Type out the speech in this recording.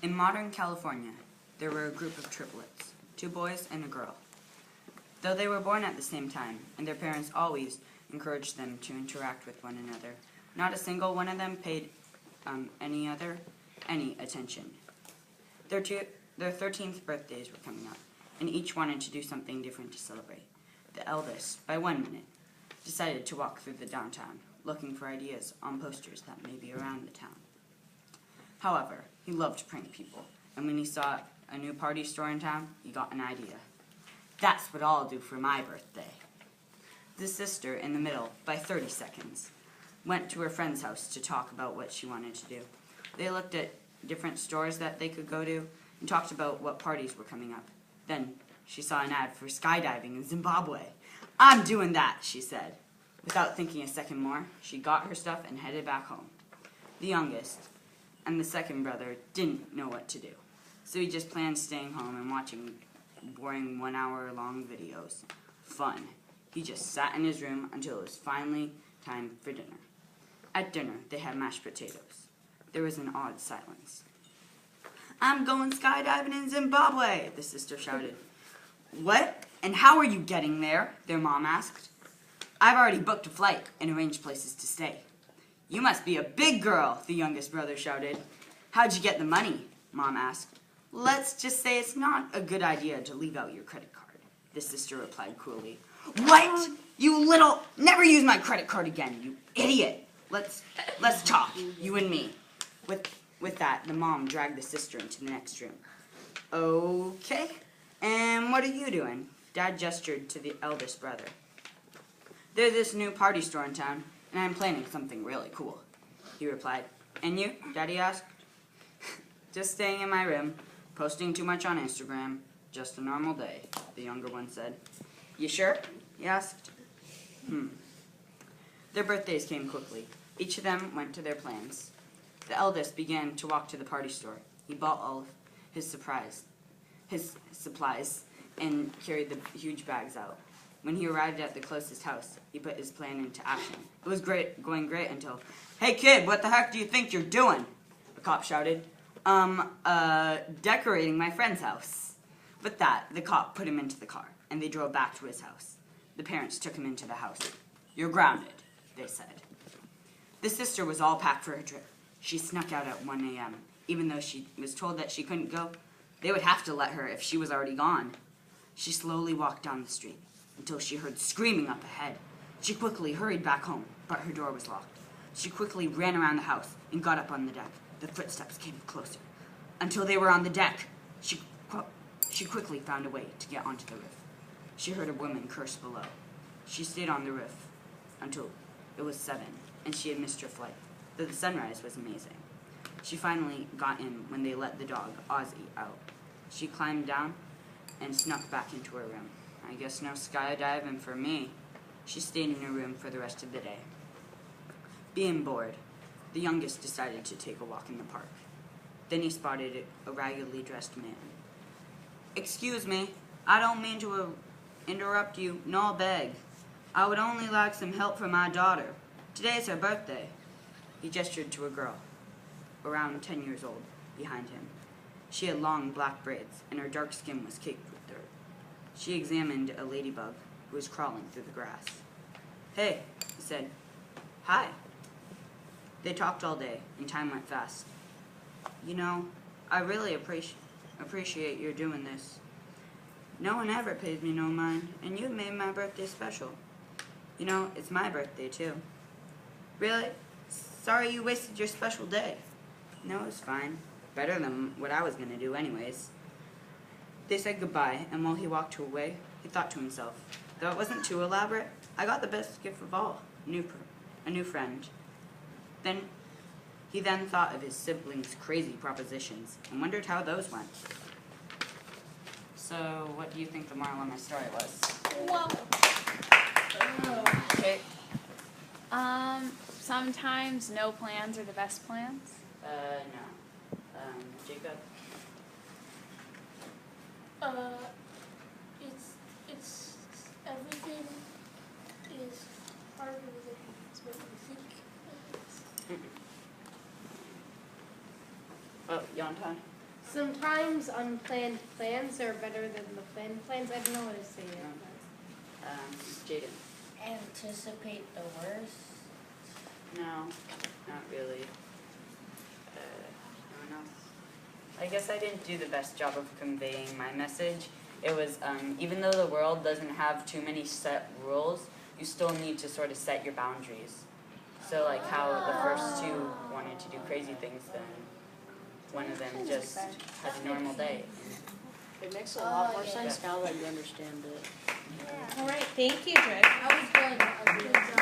In modern California, there were a group of triplets, 2 boys and a girl. Though they were born at the same time, and their parents always encouraged them to interact with one another, not a single one of them paid any attention. Their 13th birthdays were coming up, and each wanted to do something different to celebrate. The eldest, by 1 minute, decided to walk through the downtown, looking for ideas on posters that may be around the town. However, he loved to prank people, and when he saw a new party store in town, he got an idea. That's what I'll do for my birthday. The sister, in the middle, by 30 seconds, went to her friend's house to talk about what she wanted to do. They looked at different stores that they could go to and talked about what parties were coming up. Then she saw an ad for skydiving in Zimbabwe. "I'm doing that," she said. Without thinking a second more, she got her stuff and headed back home. The youngest and the second brother didn't know what to do, so he just planned staying home and watching boring 1-hour-long videos. Fun. He just sat in his room until it was finally time for dinner. At dinner, they had mashed potatoes. There was an odd silence. "I'm going skydiving in Zimbabwe," the sister shouted. "What? And how are you getting there?" their mom asked. "I've already booked a flight and arranged places to stay." "You must be a big girl," the youngest brother shouted. "How'd you get the money?" Mom asked. "Let's just say it's not a good idea to leave out your credit card," the sister replied cruelly. "What? You little... Never use my credit card again, you idiot! Let's talk, you and me." With that, the mom dragged the sister into the next room. "Okay, and what are you doing?" Dad gestured to the eldest brother. "There's this new party store in town, and I'm planning something really cool," he replied. "And you?" Daddy asked. "Just staying in my room, posting too much on Instagram. Just a normal day," the younger one said. "You sure?" he asked. Their birthdays came quickly. Each of them went to their plans. The eldest began to walk to the party store. He bought all of his supplies and carried the huge bags out. When he arrived at the closest house, he put his plan into action. It was going great until, "Hey kid, what the heck do you think you're doing?" the cop shouted. Decorating my friend's house." With that, the cop put him into the car, and they drove back to his house. The parents took him into the house. "You're grounded," they said. The sister was all packed for her trip. She snuck out at 1 a.m. Even though she was told that she couldn't go, they would have to let her if she was already gone. She slowly walked down the street until she heard screaming up ahead. She quickly hurried back home, but her door was locked. She quickly ran around the house and got up on the deck. The footsteps came closer. Until they were on the deck, she quickly found a way to get onto the roof. She heard a woman curse below. She stayed on the roof until it was 7, and she had missed her flight, though the sunrise was amazing. She finally got in when they let the dog, Ozzy, out. She climbed down and snuck back into her room. "I guess no skydiving for me." She stayed in her room for the rest of the day. Being bored, the youngest decided to take a walk in the park. Then he spotted a raggedly dressed man. "Excuse me, I don't mean to interrupt you, no beg. I would only like some help for my daughter. Today's her birthday." He gestured to a girl, around 10 years old, behind him. She had long black braids, and her dark skin was caked with dirt. She examined a ladybug who was crawling through the grass. "Hey," he said. "Hi." They talked all day, and time went fast. "You know, I really appreciate your doing this. No one ever pays me no mind, and you've made my birthday special. You know, it's my birthday, too." "Really? Sorry you wasted your special day." "No, it's fine. Better than what I was going to do anyways." They said goodbye, and while he walked away, he thought to himself, though it wasn't too elaborate, I got the best gift of all, a new friend. He then thought of his siblings' crazy propositions and wondered how those went. So, what do you think the moral of my story was? Whoa. Okay. Sometimes no plans are the best plans. No. Jacob? It's everything is harder than what you think it is. Oh, Yontan? Sometimes unplanned plans are better than the planned plans. I don't know what to say yet. Jaden? Anticipate the worst. No, not really. No one else? I guess I didn't do the best job of conveying my message. It was, even though the world doesn't have too many set rules, you still need to sort of set your boundaries. So like how the first two wanted to do crazy things, then one of them just had a normal day. It makes a lot more sense now that you understand it. All right, thank you, Drake. I was good.